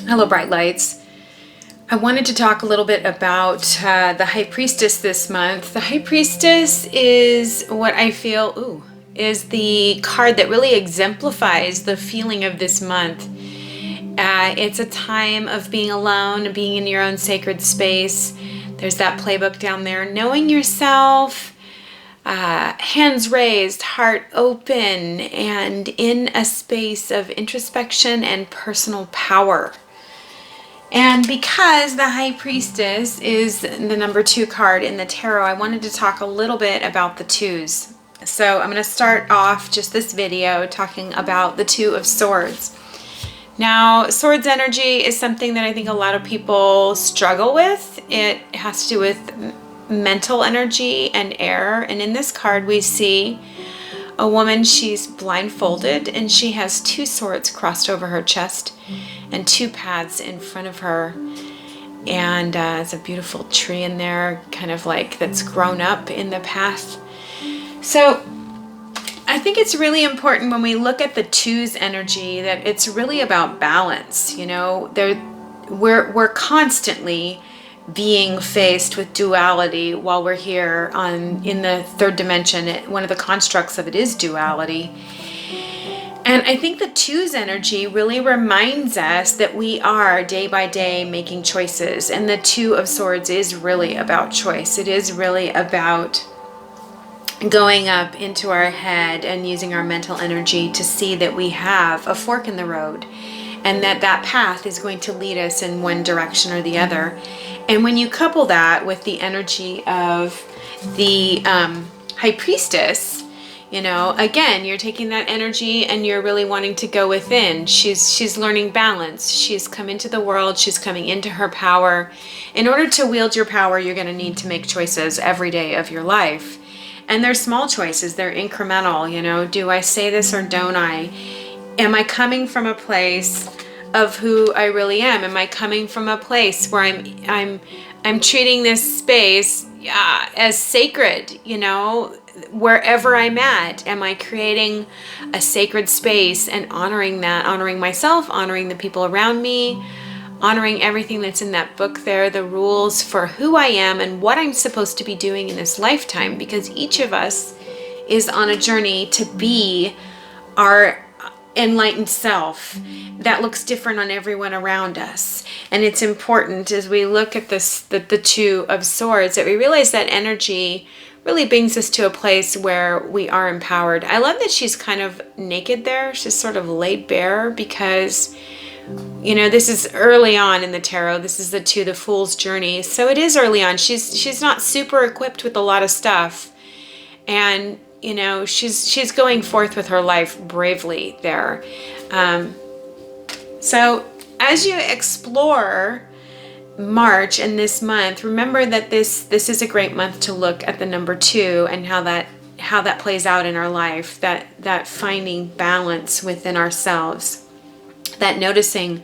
Hello, bright lights. I wanted to talk a little bit about the High Priestess this month. The High Priestess is what I feel, is the card that really exemplifies the feeling of this month. It's a time of being alone, being in your own sacred space. There's that playbook down there, knowing yourself, hands raised, heart open, and in a space of introspection and personal power. And because the High Priestess is the number 2 card in the tarot, I wanted to talk a little bit about the twos. So I'm going to start off just this video talking about the 2 of Swords. Now, Swords energy is something that I think a lot of people struggle with. It has to do with mental energy and air. And in this card, we see a woman, she's blindfolded, and she has 2 swords crossed over her chest and 2 paths in front of her. And there's a beautiful tree in there, kind of like that's grown up in the path. So I think it's really important when we look at the 2's energy that it's really about balance. You know, we're constantly being faced with duality while we're here in the 3rd dimension. One of the constructs of it is duality. And I think the 2's energy really reminds us that we are day by day making choices. And the 2 of Swords is really about choice. It is really about going up into our head and using our mental energy to see that we have a fork in the road and that path is going to lead us in one direction or the other. And when you couple that with the energy of the High Priestess, you know, again, you're taking that energy and you're really wanting to go within. She's learning balance. She's come into the world. She's coming into her power. In order to wield your power, you're going to need to make choices every day of your life. And they're small choices. They're incremental. You know, do I say this or don't I? Am I coming from a place of who I really am? Am I coming from a place where I'm treating this space as sacred, you know, wherever I'm at? Am I creating a sacred space and honoring that, honoring myself, honoring the people around me, honoring everything that's in that book there, the rules for who I am and what I'm supposed to be doing in this lifetime? Because each of us is on a journey to be our enlightened self that looks different on everyone around us. And it's important as we look at this, the 2 of Swords, that we realize that energy really brings us to a place where we are empowered. I love that she's kind of naked there. She's sort of laid bare because, you know, this is early on in the tarot. This is the 2, the Fool's journey. So it is early on. She's not super equipped with a lot of stuff. And you know, she's going forth with her life bravely there. So as you explore March and this month, remember that this is a great month to look at the number 2 and how that plays out in our life, that finding balance within ourselves, that noticing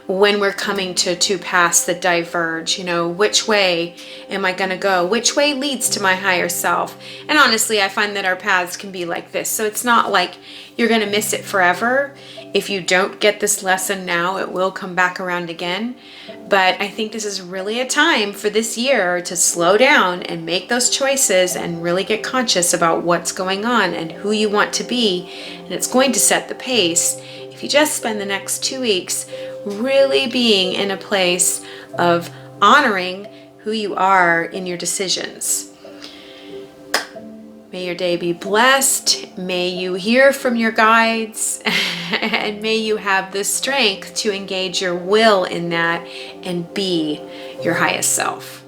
when we're coming to 2 paths that diverge, you know, which way am I going to go? Which way leads to my higher self? And honestly, I find that our paths can be like this. So it's not like you're going to miss it forever. If you don't get this lesson now, it will come back around again. But I think this is really a time for this year to slow down and make those choices and really get conscious about what's going on and who you want to be. And it's going to set the pace if you just spend the next 2 weeks really being in a place of honoring who you are in your decisions. May your day be blessed. May you hear from your guides and may you have the strength to engage your will in that and be your highest self.